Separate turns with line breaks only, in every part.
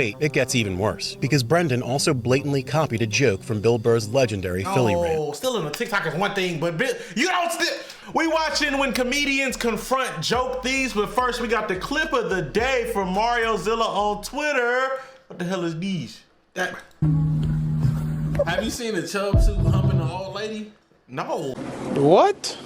Wait, it gets even worse, because Brendan also blatantly copied a joke from Bill Burr's legendary Philly rant.
Oh, stealing a TikTok is one thing, but you don't steal. We watching when comedians confront joke thieves, but first we got the clip of the day from Mario Zilla on Twitter. What the hell is these?
Have you seen the chub suit humping an old lady?
No.
What?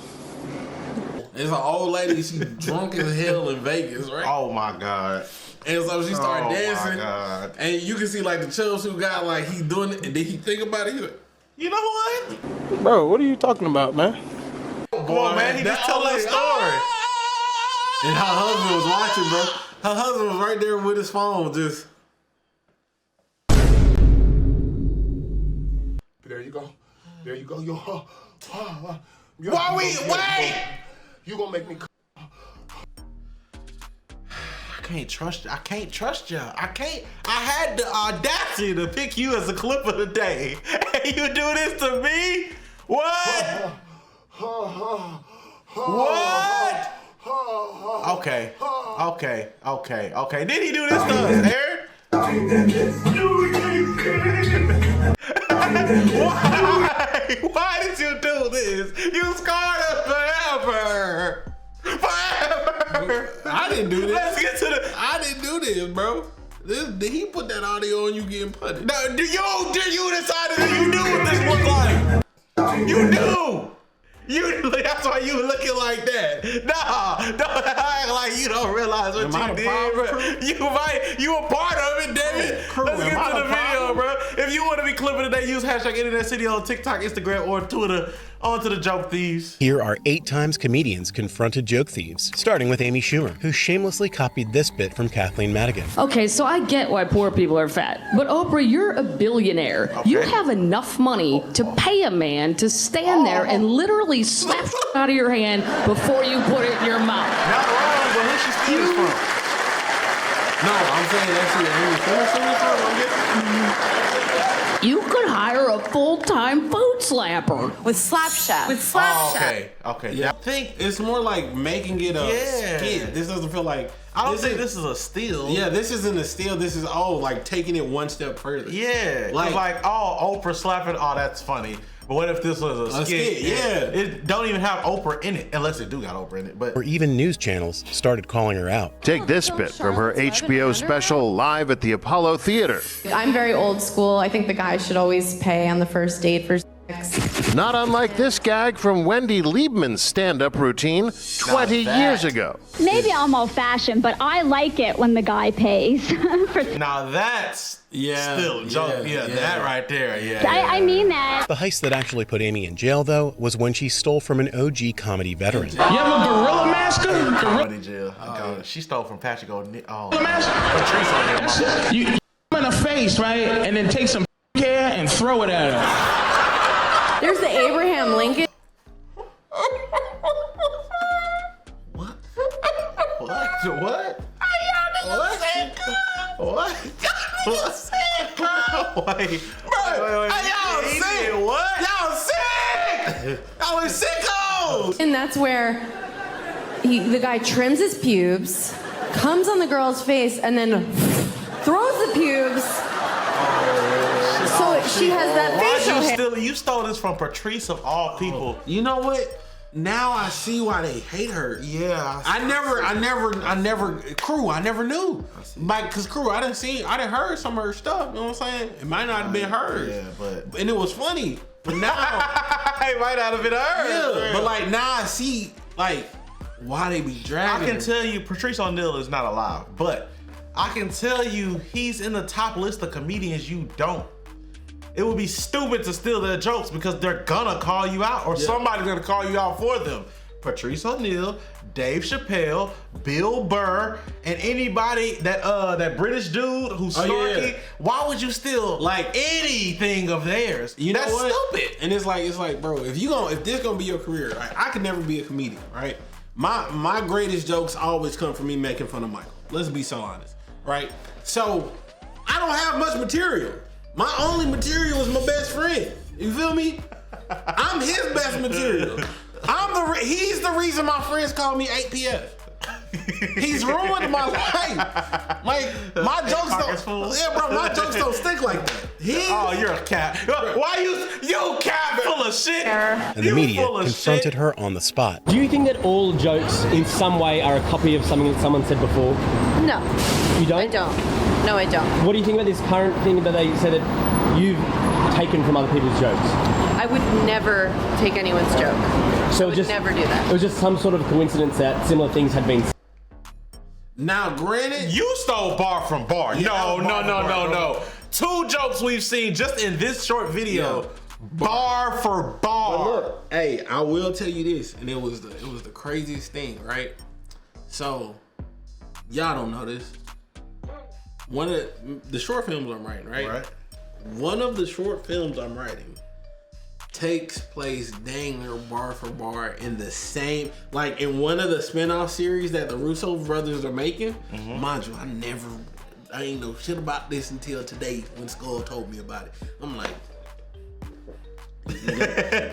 It's an old lady, she drunk as hell in Vegas, right?
Oh my God.
And so she started dancing.
Oh my God.
And you can see like the chub suit guy, like he's doing it, and then he think about it, he's like,
You know what?
Bro, what are you talking about, man?
Come on, man, he just told us a story.
And her husband was watching, bro. Her husband was right there with his phone, just.
There you go. There you go. Yo.
Why we wait?
You gonna make me.
I can't trust you. I can't trust you. I had the audacity to pick you as a clip of the day. And you do this to me? What? What? Okay. Did he do this to us, Aaron? Why did you do this? You scarred us forever.
I didn't do this.
Let's get to the.
I didn't do this, bro. Did he put that audio on you getting putted?
No, you decided that you knew what this looked like. You knew. That's why you looking like that. Nah, don't act like you don't realize what you did, bro. You a part of it, damn it. Let's get to the video, bro. If you want to be clipping today, use hashtag InternetCity on TikTok, Instagram, or Twitter. On to the joke thieves.
Here are 8 times comedians confronted joke thieves, starting with Amy Schumer, who shamelessly copied this bit from Kathleen Madigan.
Okay, so I get why poor people are fat, but Oprah, you're a billionaire. Okay. You have enough money to pay a man to stand there and literally slap out of your hand before you put it in your mouth.
Not wrong, but who she steals from?
No, I'm saying that's
You could hire a full-time food slapper.
With Slapshot.
Okay.
Yeah. I think it's more like making it a skit. This doesn't feel like.
I don't think this is a steal.
Yeah, this isn't a steal. This is like taking it one step further.
Yeah, like Oprah slapping. Oh, that's funny. But what if this was a skit?
Yeah.
It don't even have Oprah in it, unless it do got Oprah in it. But
or even news channels started calling her out.
Take this bit from her HBO special Live at the Apollo Theater.
I'm very old school. I think the guy should always pay on the first date for sex.
Not unlike this gag from Wendy Liebman's stand-up routine 20 years ago.
Maybe I'm old-fashioned, but I like it when the guy pays.
Now that's still joke. Yeah, that right there. Yeah.
I mean that.
The heist that actually put Amy in jail, though, was when she stole from an OG comedy veteran.
You have a gorilla master?
Comedy jail. She stole from Patrick O'Neal.
You in the face, right? And then take some hair and throw it at her.
There's the Abraham Lincoln.
What? What? What? Wait. Y'all sick! Y'all are sickos!
And that's where the guy trims his pubes, comes on the girl's face, and then throws the pubes. So she has that facial hair.
You stole this from Patrice of all people.
You know what? Now I see why they hate her.
Yeah.
I never knew. Like, cause Crew, I didn't heard some of her stuff, you know what I'm saying? It might not have been hers.
Yeah,
and it was funny. But now
it might not have been hers.
Yeah, but like now I see like why they be dragging.
I can tell you Patrice O'Neal is not alive, but I can tell you he's in the top list of comedians you don't. It would be stupid to steal their jokes because they're gonna call you out or somebody's gonna call you out for them. Patrice O'Neal, Dave Chappelle, Bill Burr, and anybody that British dude who's snarky. Why would you steal like anything of theirs?
You know
That's
what?
stupid.
And it's like, bro, if this gonna be your career, right? I could never be a comedian, right? My greatest jokes always come from me making fun of Michael. Let's be so honest, right? So I don't have much material. My only material is my best friend. You feel me? I'm his best material. He's the reason my friends call me 8PF. He's ruined my life. Like my jokes don't. Yeah, bro, my jokes don't stick like that.
Oh, you're a cat. Why you cat full of shit?
And the media confronted her on the spot.
Do you think that all jokes in some way are a copy of something that someone said before?
No.
You don't?
I don't. No, I don't.
What do you think about this current thing that they said that you've taken from other people's jokes?
I would never take anyone's joke.
So
I would never do that.
It was just some sort of coincidence that similar things had been.
Now, granted,
you stole bar from bar.
Yeah,
No. 2 jokes we've seen just in this short video, bar for bar.
But look, hey, I will tell you this, and it was the craziest thing, right? So, y'all don't know this. One of the short films I'm writing, right? One of the short films I'm writing takes place dang near bar for bar in the same, like in one of the spinoff series that the Russo brothers are making. Mind you, I ain't know shit about this until today when Skull told me about it. I'm like,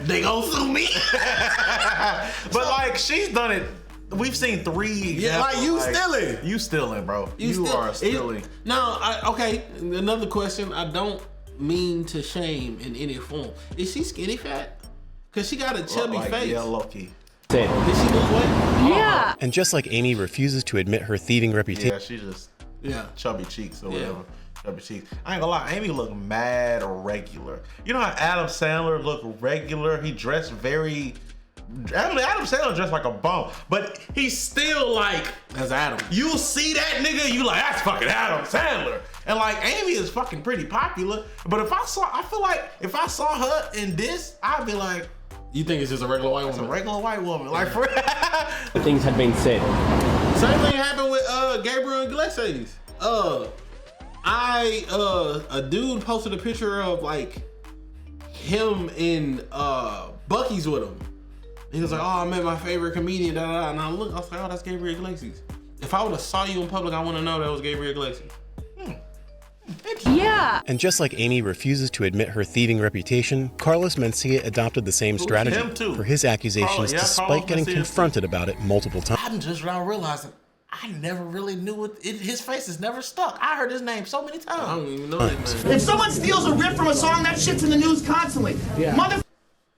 they gonna sue me?
But like, she's done it. We've seen 3 examples.
Yeah, like you stealing.
You stealing, bro. You are stealing.
Okay, another question. I don't mean to shame in any form. Is she skinny fat? Cause she got a chubby face.
Yeah, low-key.
Did she lose weight?
Yeah.
And just like Amy refuses to admit her thieving reputation.
Yeah, she just chubby cheeks or whatever. Chubby cheeks. I ain't gonna lie, Amy look mad regular. You know how Adam Sandler look regular? He dressed very. Adam Sandler dressed like a bum, but he's still like,
that's Adam.
You see that nigga, you like, that's fucking Adam Sandler. And like, Amy is fucking pretty popular, but I feel like if I saw her in this, I'd be like,
you think it's just a regular white woman?
It's a regular white woman. Like,
things had been said.
Same thing happened with Gabriel Iglesias. A dude posted a picture of like him in Buc-ee's with him. He was like, oh, I met my favorite comedian, da da da. And I was like, oh, that's Gabriel Iglesias. If I would have saw you in public, I wouldn't know that was Gabriel Iglesias.
Yeah.
And just like Amy refuses to admit her thieving reputation, Carlos Mencia adopted the same strategy for his accusations despite getting confronted about it multiple times.
I'm just now realizing I never really knew his face is never stuck. I heard his name so many times.
I don't even know that man.
If someone steals a riff from a song, that shit's in the news constantly.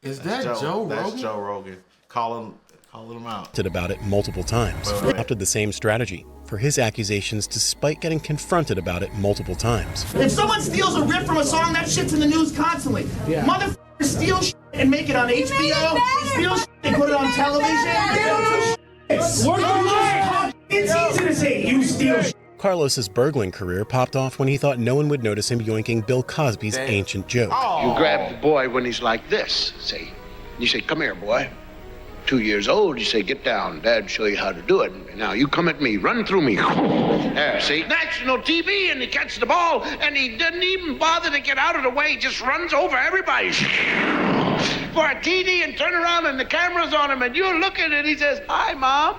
Is that Joe Rogan?
That's Joe Rogan. Calling him out.
About it multiple times. Adopted the same strategy for his accusations despite getting confronted about it multiple times.
If someone steals a riff from a song, that shit's in the news constantly. Motherfuckers steal shit and make it on HBO. Steal shit and put it on television. They don't know shit. It's easy to say you steal shit.
Carlos's burgling career popped off when he thought no one would notice him yoinking Bill Cosby's ancient joke.
You grab the boy when he's like this, see? You say, come here, boy. 2 years old, you say, get down. Dad show you how to do it. Now you come at me, run through me. There, see? National TV, and he catches the ball, and he doesn't even bother to get out of the way. He just runs over everybody. For a TD and turn around, and the camera's on him, and you're looking, and he says, hi, Mom.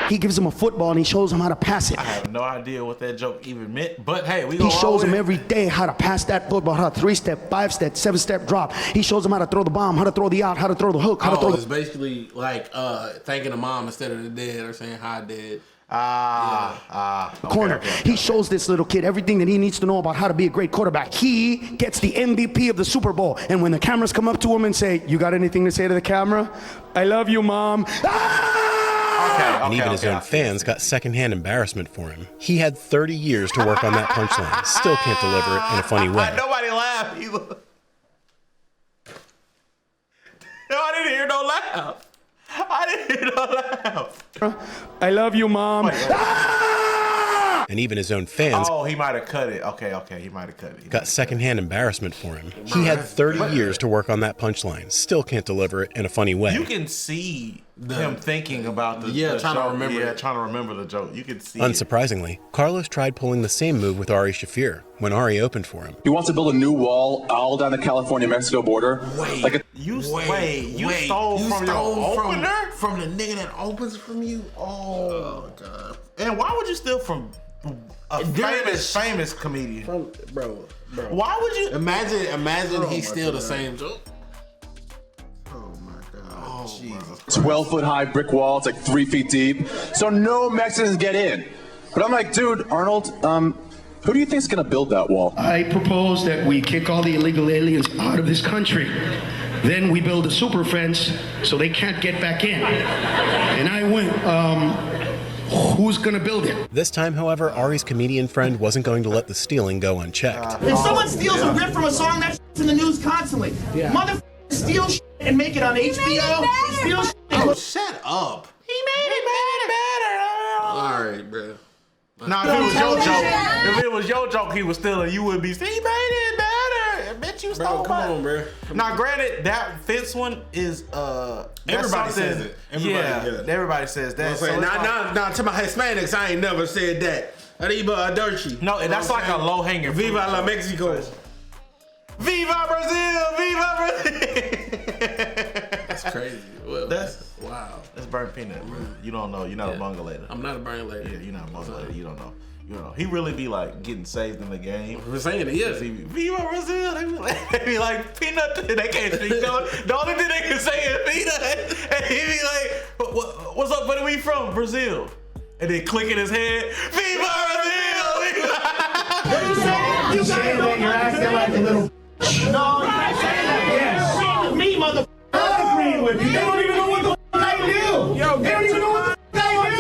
He gives him a football and he shows him how to pass it.
I have no idea what that joke even meant, but hey,
He shows him every day how to pass that football, how to 3-step, 5-step, 7-step drop. He shows him how to throw the bomb, how to throw the out, how to throw the hook, how to throw
it's basically like thanking the mom instead of the dad or saying hi, Dad.
corner. He shows this little kid everything that he needs to know about how to be a great quarterback. He gets the MVP of the Super Bowl. And when the cameras come up to him and say, you got anything to say to the camera? I love you, Mom.
And even his own fans got secondhand embarrassment for him. He had 30 years to work on that punchline. Still can't deliver it in a funny way.
Nobody laughed either. No, I didn't hear no laugh.
I love you, Mom.
And even his own fans
he might have cut it. Okay, he might have cut it.
got secondhand embarrassment for him. He had 30 years to work on that punchline. Still can't deliver it in a funny way.
You can see him thinking about the
trying to remember
trying to remember the joke. You can see
Unsurprisingly, Carlos tried pulling the same move with Ari Shaffir when Ari opened for him.
He wants to build a new wall all down the California-Mexico border.
You stole from your opener?
From the nigga that opens from you? Oh God.
And why would you steal from a famous comedian?
Bro.
Why would you
imagine he steal the same joke?
Oh my God.
12-foot high brick wall. It's like 3 feet deep. So no Mexicans get in. But I'm like, dude, Arnold, who do you think's gonna build that wall?
I propose that we kick all the illegal aliens out of this country. Then we build a super fence so they can't get back in. And I went, who's gonna build it?
This time, however, Ari's comedian friend wasn't going to let the stealing go unchecked.
If someone steals a riff from a song, that's in the news constantly. Motherfuckers steal shit and make it on HBO. Steal shit.
Oh, shut up.
He made it better.
All right, bro.
Nah, if it was your joke, if it was your joke he was stealing, you would be saying, he made it better. I bet you stole
Come on, bro.
Now, granted, that fence one is
everybody says it.
Everybody says that.
So now to my Hispanics, I ain't never said that. Arriba Dirty.
No, that's like a low hanging.
Viva la Mexico.
Viva Brazil! Viva Brazil!
That's crazy. Well,
that's
wow.
That's burnt peanut. You don't know. You're not a bungalator.
I'm not a bungalator.
Yeah, you're not a bungalator. You don't know. You know, he really be like getting saved in the game.
We're saying it, yeah.
Viva Brazil! They be like peanut. They can't speak. The only thing they can say is peanut. And he be like, "What's up? Where are we from? Brazil." And then click in his head, Viva Brazil!
What are you saying? You saying that you're acting like a little. No, you're not saying that. Yes. With me, motherfucker. I'm agreeing with you. They don't even know what the f*** I do. Yo, they don't even know what the f*** I do.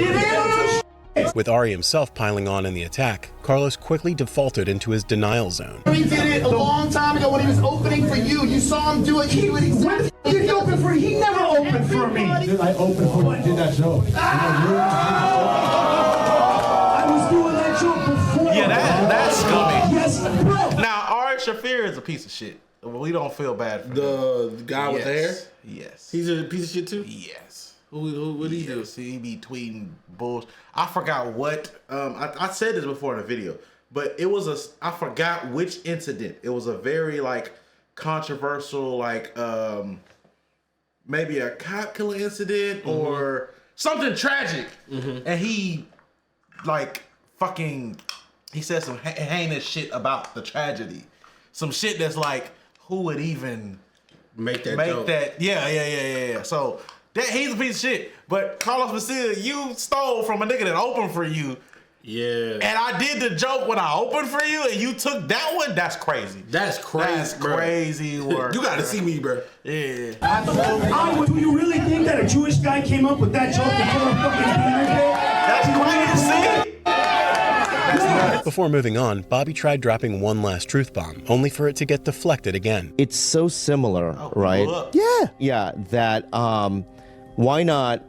They don't know shit.
With Ari himself piling on in the attack, Carlos quickly defaulted into his denial zone.
He did it a long time ago when he was opening for you. You saw him do it. He would exactly. Did he open for you? He never opened for me.
Dude, I opened for you. I did that joke.
I was doing that joke before.
Yeah, that's scummy.
Yes, bro.
Now, Ari Shaffir is a piece of shit. We don't feel bad for
the guy with the hair?
Yes.
He's a piece of shit too?
Yes.
What did he do?
He be tweeting bullshit. I forgot what, I said this before in the video, but it was I forgot which incident. It was a very like controversial, like maybe a cop killer incident or something tragic. And he like he said some heinous shit about the tragedy. Some shit that's like, who would even
make that joke?
Yeah. So he's a piece of shit. But Carlos Mencia, you stole from a nigga that opened for you.
Yeah.
And I did the joke when I opened for you and you took that one? That's crazy.
That's crazy.
That's crazy work.
You gotta see me, bro.
Yeah.
Do you really think that a Jewish guy came up with that joke to put a fucking dinner there?
That's crazy.
Before moving on, Bobby tried dropping one last truth bomb, only for it to get deflected again.
It's so similar, right? Yeah, that why not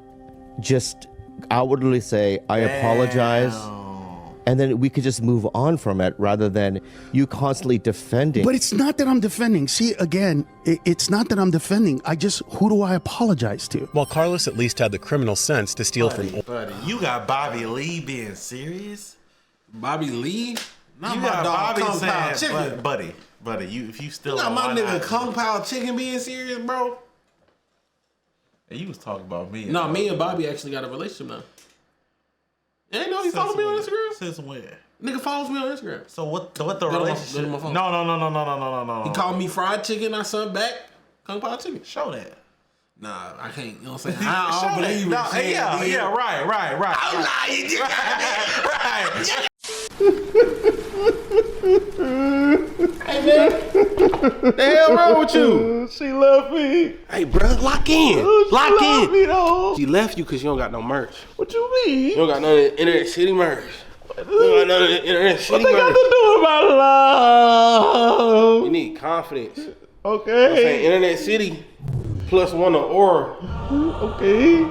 just outwardly say, I apologize, and then we could just move on from it rather than you constantly defending.
But it's not that I'm defending. See, again, it's not that I'm defending. who do I apologize to?
While Carlos at least had the criminal sense to steal from...
Buddy, you got Bobby Lee being serious?
Bobby Lee? Not
you
my
got
dog,
Bobby
Kung Pao
saying,
Chicken.
buddy, if you still
You got my
on
nigga Kung Pao Chicken being serious, bro?
And you was talking about me.
No, me and Bobby actually got a relationship now. Yeah, no, he follows me on Instagram.
Since when?
Nigga follows me on Instagram.
So what the relationship?
Go to my phone.
No.
He called me fried chicken. I sent back Kung Pao Chicken.
Show that.
Nah, I can't. You know what I'm saying? I don't believe it.
Right.
I'm lying. You
right.
Hey man, the hell wrong with you?
She left me.
Hey bro, lock in. Lock in.
Me, though.
She left you because you don't got no merch.
What you mean?
You don't got none of the InternetCity merch. You don't got none of the InternetCity merch.
What they got to do about love?
You need confidence.
Okay.
I'm saying InternetCity plus one to Aura.
Okay.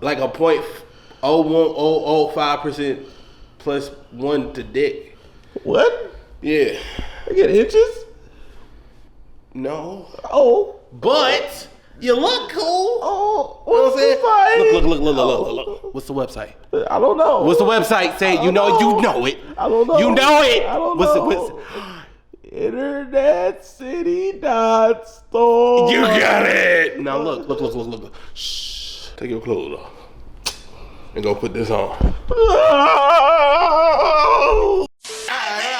Like a 0.01005% plus one to dick.
What?
Yeah.
I get inches?
No.
Oh.
But you look cool.
Oh.
What's
the fight?
Look. What's the website?
I don't know.
What's the website? Say you know it.
I don't know.
You know it.
I don't
know.
What's InternetCity.store.
You got it. Now look. Shh. Take your clothes off. And go put this on.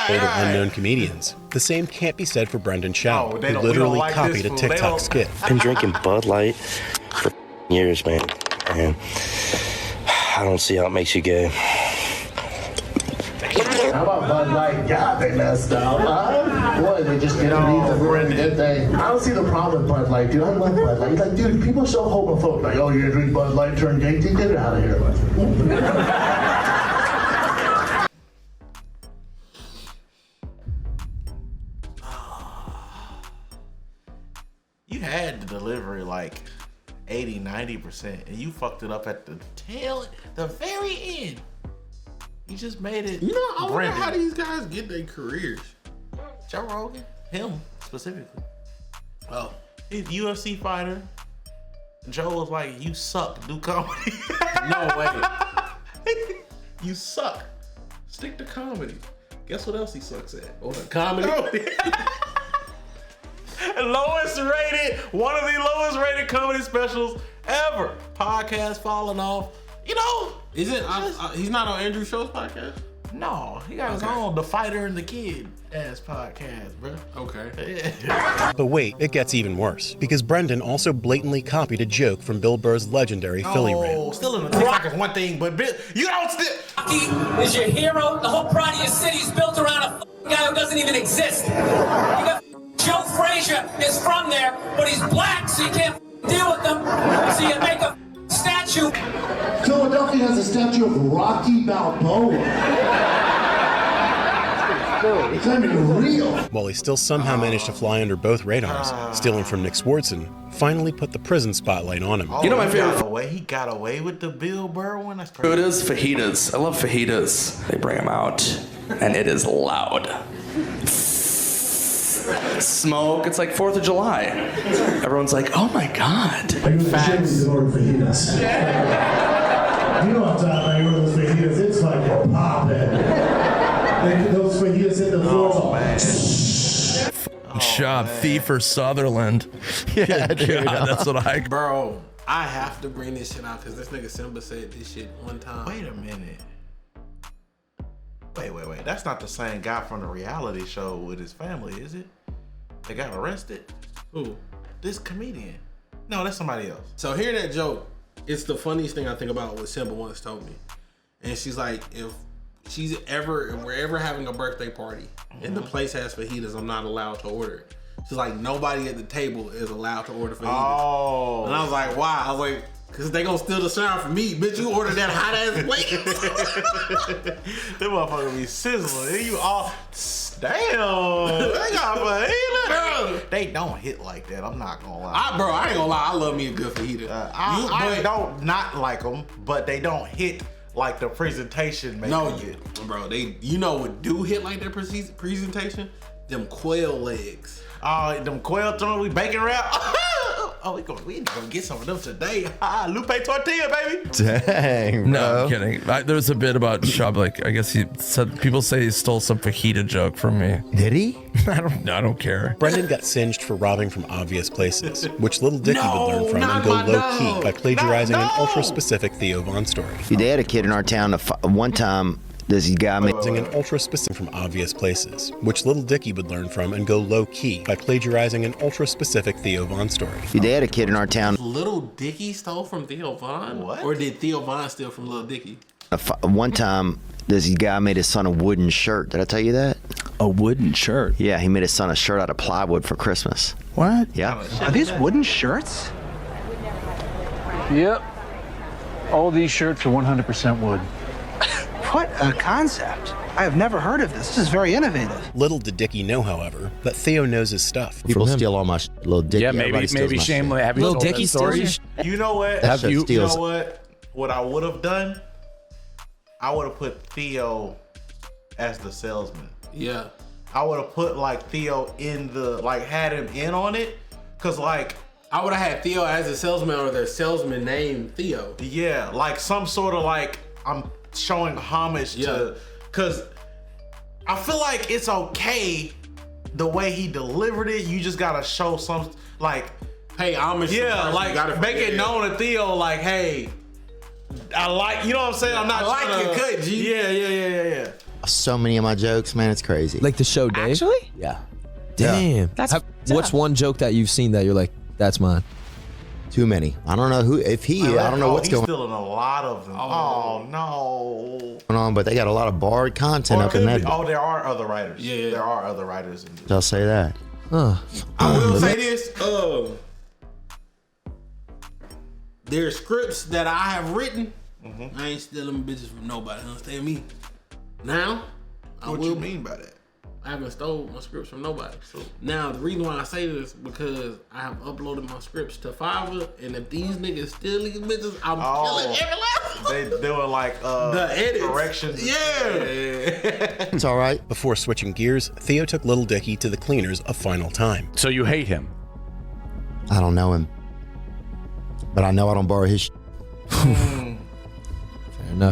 Older unknown comedians. The same can't be said for Brendan Chow, who
we
literally
don't like
copied
this
a
fool.
TikTok skit.
Been drinking Bud Light for years, man. And I don't see how it makes you gay.
How about Bud Light? God, they messed up, huh? Boy, they just get underneath the room, didn't they? I don't see the problem with Bud Light, dude. I love Bud Light. Like, dude, people are so homophobic. Like, oh, you're gonna drink Bud Light, turn gay? Get it out of here.
You had the delivery like 80, 90%, and you fucked it up at the very end. You just made it.
You know, I wonder
Brandon.
how these guys get their careers.
Joe Rogan, him specifically. Oh, he's a UFC fighter. Joe was like, "You suck. Do comedy."
No way.
You suck.
Stick to comedy. Guess what else he sucks at? Oh, comedy.
Lowest rated, one of the lowest rated comedy specials ever. Podcast falling off. You know,
is it? He's not on Andrew Schultz's podcast.
No, he got his own The Fighter and the Kid ass podcast, bro.
Okay.
But wait, it gets even worse, because Brendan also blatantly copied a joke from Bill Burr's legendary Philly rant.
Still in the TikTok is one thing, but you don't still.
Rocky is your hero. The whole pride of your city is built around a guy who doesn't even exist. You got Joe Frazier is from there, but he's black, so you can't deal with them. So you make a statue.
Philadelphia has a statue of Rocky Balboa. It's not even real.
While he still somehow managed to fly under both radars, stealing from Nick Swardson, finally put the prison spotlight on him.
You know my favorite? He got away with the Bill Burr one? That's crazy.
It is fajitas. I love fajitas. They bring them out, and it is loud. Smoke. It's like 4th of July. Everyone's like, oh my God.
Facts. You know what I'm talking about? You order those fajitas, it's like popping. Those fajitas hit the floor.
Job, Thief or Sutherland. Yeah, dude. God, that's what I.
Bro, I have to bring this shit out because this nigga Simba said this shit one time.
Wait a minute. Wait. That's not the same guy from the reality show with his family, is it? They got arrested?
Who?
This comedian. No, that's somebody else.
So hear that joke. It's the funniest thing I think about what Simba once told me. And she's like, if we're ever having a birthday party and the place has fajitas, I'm not allowed to order it. She's like, nobody at the table is allowed to order fajitas.
Oh.
And I was like, why? I was like, because they gonna steal the shine from me. Bitch, you ordered that hot ass plate.
Them motherfuckers be sizzling. You all, damn. They got fajita. They don't hit like that. I'm not gonna lie.
I ain't gonna lie. I love me a good fajita.
I don't not like them, but they don't hit like the presentation.
Bro. You know what do hit like their presentation? Them quail legs.
Oh, them quail throwing we bacon wrap. Oh, we need to go get some of them today. Lupe tortilla, baby.
Dang, bro.
No, I'm kidding. There's a bit about Chubb. Like, I guess he said people say he stole some fajita joke from me.
Did he?
I don't care.
Brendan got singed for robbing from obvious places, which Little Dicky would learn from and go low-key by plagiarizing an ultra-specific Theo Von story.
They had a kid in our town one time. This guy
Using an ultra-specific from obvious places, which Little Dicky would learn from and go low-key by plagiarizing an ultra-specific Theo Von story.
They had a kid in our town.
Little Dicky stole from Theo Von? What? Or did Theo Von steal from Little Dicky?
One time, this guy made his son a wooden shirt. Did I tell you that?
A wooden shirt?
Yeah, he made his son a shirt out of plywood for Christmas.
What?
Yeah.
Are these wooden shirts? Yep. All these shirts are 100% wood. What a concept. I have never heard of this. This is very innovative.
Little did Dicky know, however, that Theo knows his stuff.
People steal all my Little Dicky.
Yeah, maybe shameless. Have you Little told Dicky that story?
You know what? You know what? What I would have done? I would have put Theo as the salesman.
Yeah.
I would have put like Theo in had him in on it. Cause like
I would have had Theo as a salesman or their salesman named Theo.
Yeah, like some sort of like I'm showing homage to, cause I feel like it's okay the way he delivered it. You just gotta show some
hey, homage.
Yeah, like make it known to Theo, like, hey, I like, you know what I'm saying? I'm not
your cut, G.
Yeah.
So many of my jokes, man, it's crazy.
Like the show Dave?
Actually?
Yeah.
Damn.
That's
what's one joke that you've seen that you're like, that's mine?
Too many. I don't know who. If he, I don't know what's
he's
going
stealing a lot of them. Oh no.
on, but they got a lot of barred content up in that.
There are other writers. Yeah, there are other writers.
I'll say that.
I will say this. There's scripts that I have written. I ain't stealing bitches from nobody. Understand me? Now,
What you mean by that?
I haven't stole my scripts from nobody. Now, the reason why I say this because I have uploaded my scripts to Fiverr, and if these niggas steal these bitches, I'm killing every last one.
They doing like
the edits.
corrections.
Yeah.
It's all right. Before switching gears, Theo took Little Dicky to the cleaners a final time.
So you hate him?
I don't know him, but I know I don't borrow his.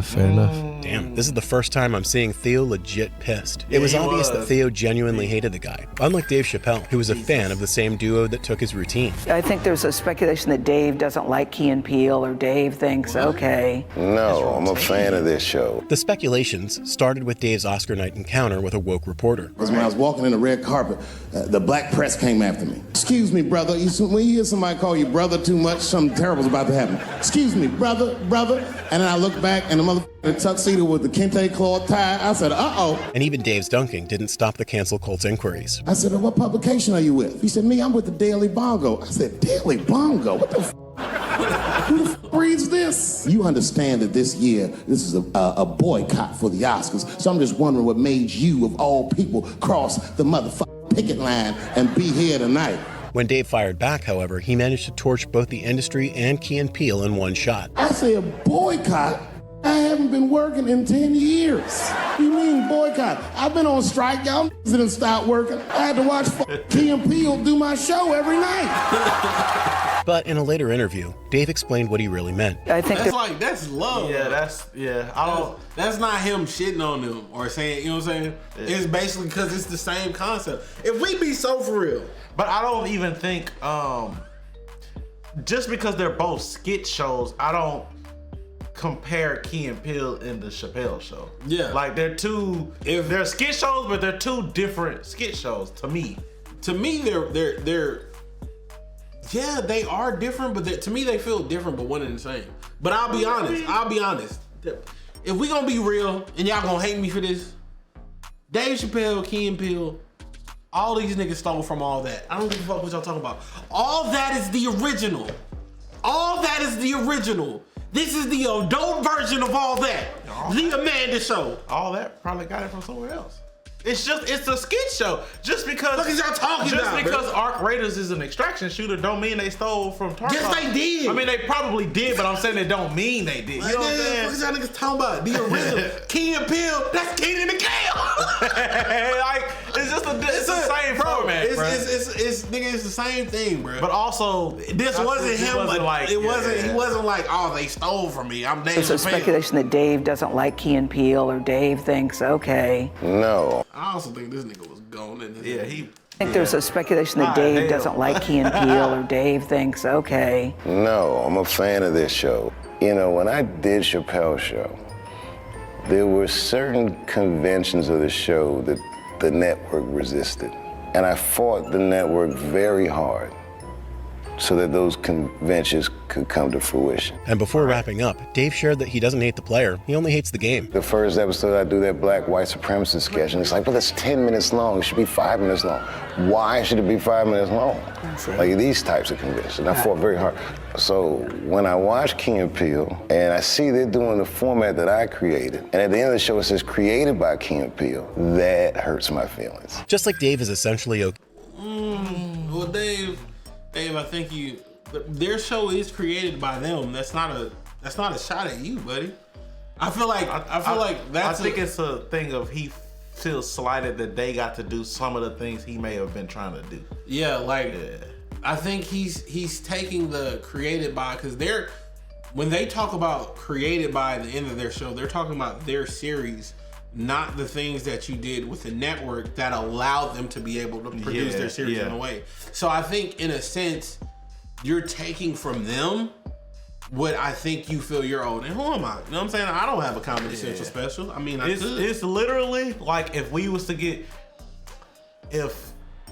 Fair enough.
Damn, this is the first time I'm seeing Theo legit pissed. It was obvious that Theo genuinely hated the guy, unlike Dave Chappelle, who was a fan of the same duo that took his routine.
I think there's a speculation that Dave doesn't like Key and Peele, or Dave thinks, okay.
No, I'm a fan of this show.
The speculations started with Dave's Oscar night encounter with a woke reporter.
Because when I was walking in the red carpet, the black press came after me. Excuse me, brother. When you hear somebody call you brother too much, something terrible's about to happen. Excuse me, brother. And then I look back, and the motherfucker in a tuxedo with the kente cloth tie. I said, uh-oh.
And even Dave's dunking didn't stop the cancel cult's inquiries.
I said, what publication are you with? He said, me, I'm with the Daily Bongo. I said, Daily Bongo? What the f***? Who the f*** reads this? You understand that this year, this is a boycott for the Oscars. So I'm just wondering what made you, of all people, cross the motherfucking picket line and be here tonight.
When Dave fired back, however, he managed to torch both the industry and Key and Peele in one shot.
I say a boycott? I haven't been working in 10 years. You mean boycott? I've been on strike. Y'all didn't stop working. I had to watch Key and Peele do my show every night.
But in a later interview, Dave explained what he really meant.
I think
that's love. That's not him shitting on them or saying, you know what I'm saying? It's basically because it's the same concept. If we be so for real.
But I don't even think, just because they're both skit shows, I don't compare Key and Peele and the Chappelle Show. Yeah. Like they're skit shows, but they're two different skit shows to me.
To me, they're yeah, they are different, but to me they feel different, but one and the same. But I'll be honest. If we gonna be real, and y'all gonna hate me for this, Dave Chappelle, Key and Peele, all these niggas stole from all that. I don't give a fuck what y'all talking about. All that is the original. All that is the original. This is the adult version of all that. The Amanda Show.
All that probably got it from somewhere else. It's a skit show. Just because
look at y'all talking
just
about,
because
bro.
Arc Raiders is an extraction shooter don't mean they stole from Tarkov.
Yes, they did.
I mean, they probably did, but I'm saying it don't mean they did. You know what I'm saying?
What y'all niggas talking about? The original. Key and Peele, that's Keenan and Kel.
Like, it's just it's the same format, bro.
It's the same thing, bro.
But also,
this wasn't him. He wasn't like, oh, they stole from me. I'm Dave Chappelle.
There's a speculation that Dave doesn't like Key and Peele, or Dave thinks, okay.
No.
I also think this nigga was gone in his
I think there's a speculation that Dave doesn't like Key and Peele, or Dave thinks, okay.
No, I'm a fan of this show. You know, when I did Chappelle's Show, there were certain conventions of the show that the network resisted. And I fought the network very hard so that those conventions could come to fruition.
And before wrapping up, Dave shared that he doesn't hate the player, he only hates the game.
The first episode, I do that black white supremacist sketch, and it's like, but that's 10 minutes long. It should be 5 minutes long. Why should it be 5 minutes long? Like these types of conventions. I fought very hard. So when I watch Key and Peele, and I see they're doing the format that I created, and at the end of the show it says created by Key and Peele, that hurts my feelings.
Just like Dave is essentially okay.
Well, Dave, I think their show is created by them. That's not a shot at you, buddy. I feel like that's.
I think it's a thing of he feels slighted that they got to do some of the things he may have been trying to do.
Yeah, I think he's taking the created by, because when they talk about created by at the end of their show, they're talking about their series, not the things that you did with the network that allowed them to be able to produce their series in a way. So I think in a sense, you're taking from them what I think you feel you're owed. And who am I? You know what I'm saying? I don't have a Comedy Central special. I mean,
it's literally like if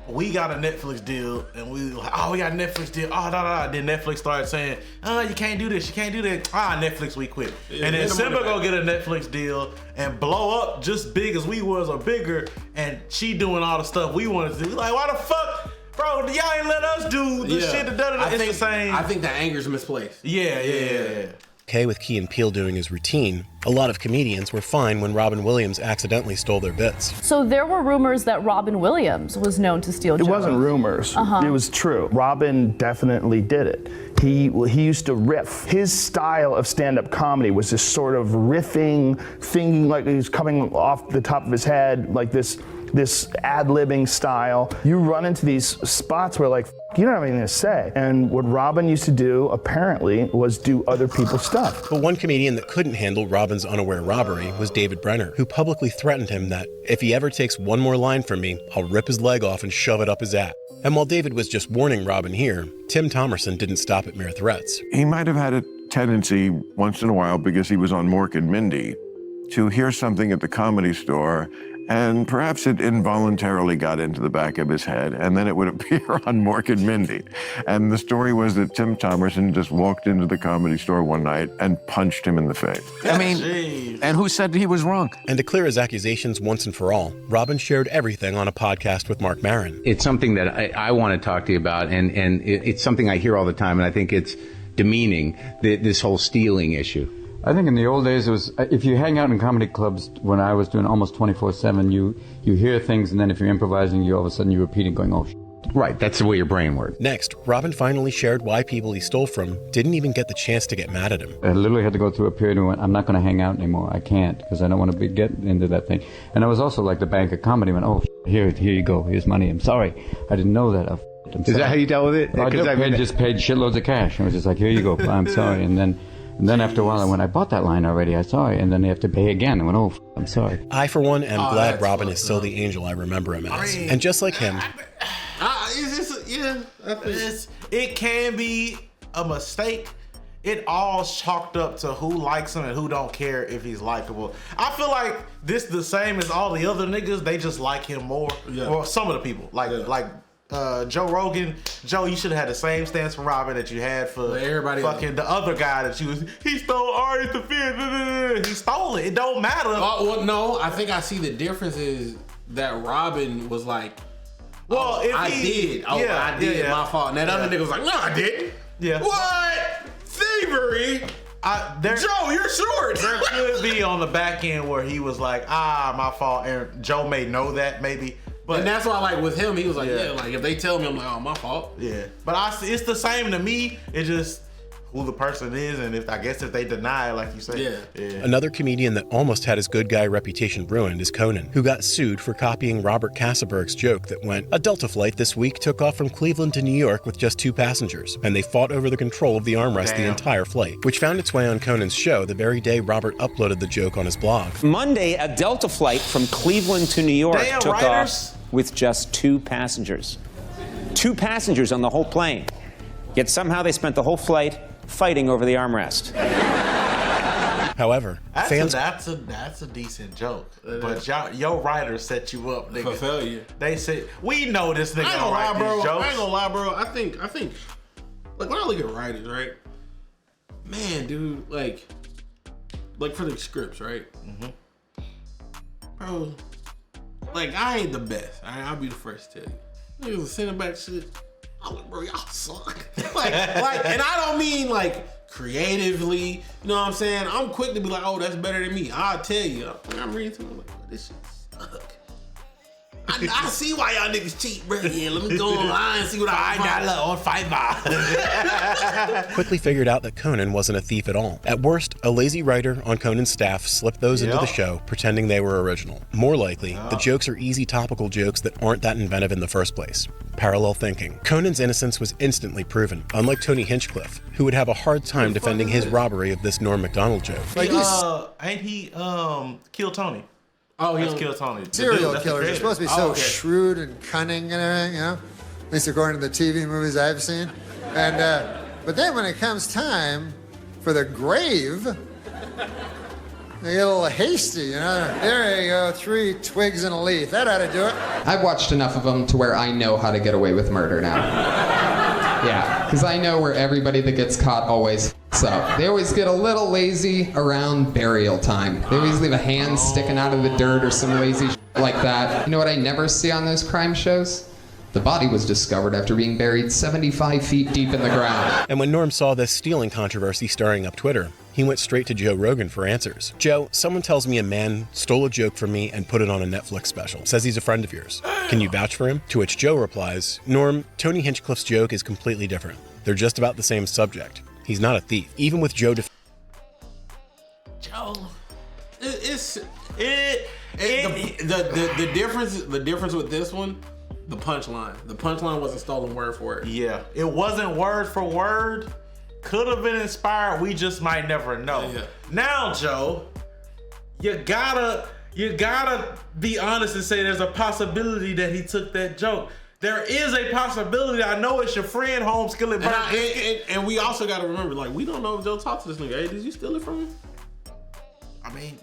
we got a Netflix deal, and we were like, oh, we got a Netflix deal. Oh, Then Netflix started saying, oh, you can't do this, you can't do that. Netflix, we quit.
Yeah,
and then Simba go get a Netflix deal and blow up just big as we was or bigger, and she doing all the stuff we wanted to do. Like, why the fuck? Bro, y'all ain't let us do the shit that done it. It's the same.
I think the anger's misplaced.
Yeah.
Okay, with Key and Peele doing his routine, a lot of comedians were fine when Robin Williams accidentally stole their bits.
So there were rumors that Robin Williams was known to steal jokes.
It wasn't rumors. It was true. Robin definitely did it. He used to riff. His style of stand-up comedy was this sort of riffing, thinking like he was coming off the top of his head, like this ad-libbing style. You run into these spots where like, you don't have anything to say. And what Robin used to do, apparently, was do other people's stuff.
But one comedian that couldn't handle Robin's unaware robbery was David Brenner, who publicly threatened him that if he ever takes one more line from me, I'll rip his leg off and shove it up his ass. And while David was just warning Robin here, Tim Thomerson didn't stop at mere threats.
He might have had a tendency once in a while, because he was on Mork and Mindy, to hear something at the Comedy Store, and perhaps it involuntarily got into the back of his head, and then it would appear on Mork and Mindy. And the story was that Tim Thomerson just walked into the Comedy Store one night and punched him in the face.
I mean, and who said he was wrong?
And to clear his accusations once and for all, Robin shared everything on a podcast with Mark Maron.
It's something that I want to talk to you about, and it's something I hear all the time, and I think it's demeaning, this whole stealing issue.
I think in the old days, it was, if you hang out in comedy clubs, when I was doing almost 24/7, you hear things, and then if you're improvising, you all of a sudden you're repeating, going, oh,
Right, that's the way your brain works.
Next, Robin finally shared why people he stole from didn't even get the chance to get mad at him.
I literally had to go through a period where I'm not going to hang out anymore. I can't, because I don't want to get into that thing. And I was also like the bank of comedy, went, oh, here you go, here's money. I'm sorry, I didn't know that.
Is that how you dealt with it?
I just paid shitloads of cash. I was just like, here you go, I'm sorry. And then after a while, when I bought that line already, I'm sorry. And then they have to pay again. I went, oh, I'm sorry.
I, for one, am glad Robin is still the angel I remember him as. And just like him,
it can be a mistake. It all chalked up to who likes him and who don't care if he's likable. I feel like this the same as all the other niggas. They just like him more. Yeah. Well, some of the people. Like Joe Rogan. Joe, you should have had the same stance for Robin that you had for everybody. Fucking the other guy that he stole Ari the Fifth. He stole it. It don't matter.
Well, no, I think I see the difference is that Robin was like,
well,
I did. My fault. And that other nigga was like, no, I didn't.
Yeah.
What? Thievery? Joe, you're short.
There could be on the back end where he was like, my fault. And Joe may know that maybe. But,
and that's why, like, with him, he was like, like, if they tell me, I'm like, oh, my fault.
Yeah. But it's the same to me. It's just who the person is, and if they deny it, like you say. Yeah.
Another comedian that almost had his good guy reputation ruined is Conan, who got sued for copying Robert Kasseberg's joke that went, a Delta flight this week took off from Cleveland to New York with just 2 passengers, and they fought over the control of the armrest the entire flight, which found its way on Conan's show the very day Robert uploaded the joke on his blog.
Monday, a Delta flight from Cleveland to New York took off with just 2 passengers. 2 passengers on the whole plane. Yet somehow they spent the whole flight fighting over the armrest.
However, fans...
That's a decent joke. But your writers set you up, nigga.
For failure.
They said, we know this nigga don't write these jokes.
I ain't gonna lie, bro. I think, like, when I look at writers, right? Man, dude, like for the scripts, right? Mm-hmm. Bro, like, I ain't the best. I'll be the first to tell you. Niggas sending back shit. I'm like, bro, y'all suck. like, and I don't mean like creatively, you know what I'm saying? I'm quick to be like, oh, that's better than me. I'll tell you. I'm reading through, I'm like, oh, this shit suck. I see why y'all niggas cheat, bro. Yeah, let me go online and see what I find on Fiverr.
Quickly figured out that Conan wasn't a thief at all. At worst, a lazy writer on Conan's staff slipped those into the show, pretending they were original. More likely, the jokes are easy topical jokes that aren't that inventive in the first place. Parallel thinking. Conan's innocence was instantly proven, unlike Tony Hinchcliffe, who would have a hard time defending his robbery of this Norm Macdonald joke.
Ain't he killed Tony?
Oh,
he's killed Tony.
Serial killers are supposed to be so shrewd and cunning and everything, you know? At least according to the TV movies I've seen. And but then when it comes time for the grave, They get a little hasty, you know. There you go, 3 twigs and a leaf. That ought to do it.
I've watched enough of them to where I know how to get away with murder now. Yeah, because I know where everybody that gets caught always f***s up. They always get a little lazy around burial time. They always leave a hand sticking out of the dirt or some lazy shit like that. You know what I never see on those crime shows? The body was discovered after being buried 75 feet deep in the ground.
And when Norm saw this stealing controversy stirring up Twitter, he went straight to Joe Rogan for answers. Joe, someone tells me a man stole a joke from me and put it on a Netflix special. Says he's a friend of yours. Can you vouch for him? To which Joe replies, Norm, Tony Hinchcliffe's joke is completely different. They're just about the same subject. He's not a thief. Even with Joe
Joe, the difference with this one, the punchline. The punchline wasn't stolen word for word.
Yeah, it wasn't word for word. Could have been inspired. We just might never know. Yeah. Now, Joe, you gotta be honest and say there's a possibility that he took that joke. There is a possibility. I know it's your friend, home skillet.
And we also gotta remember, like, we don't know if Joe talked to this nigga. Hey, did you steal it from him?
I mean,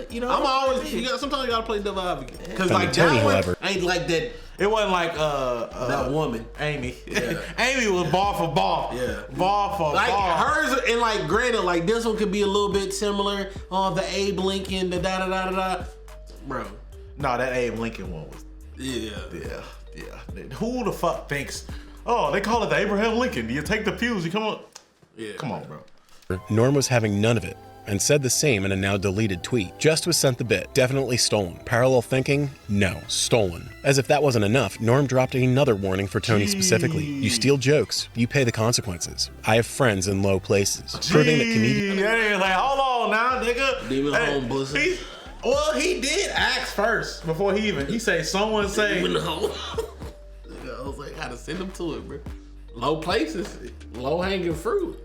you know.
I'm always. Sometimes you gotta play devil advocate. Because like
Tony,
that one
however,
ain't like that.
It wasn't like
that woman,
Amy.
Yeah.
Amy was ball for ball.
Yeah,
ball for
like
ball.
Hers, and like granted, like this one could be a little bit similar. The Abe Lincoln, the da da da da da. Bro,
no, that Abe Lincoln one was. Yeah. Who the fuck thinks? Oh, they call it the Abraham Lincoln. Do you take the pews? You come on. Yeah. Come on, bro.
Norm was having none of it, and said the same in a now deleted tweet. Just was sent the bit. Definitely stolen. Parallel thinking? No. Stolen. As if that wasn't enough, Norm dropped another warning for Tony specifically. You steal jokes, you pay the consequences. I have friends in low places. Proving that comedians...
Yeah, like, hold on now, nigga.
Demon home pussy.
Well, he did ask first before he say, someone say...
Demon home. I was like, gotta send him to it, bro. Low places, low hanging fruit.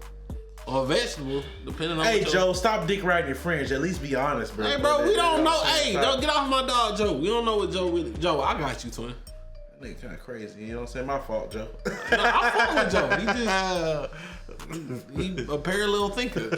Or vegetables, depending on.
Hey, Joe, stop dick riding your friends. At least be honest, bro.
Hey, bro, we don't know. Hey, don't get off my dog, Joe. We don't know what Joe really. Joe, I got you, twin.
That nigga kind of crazy. You know what I'm saying? My fault, Joe.
No, I fuck with Joe. He just he a parallel thinker.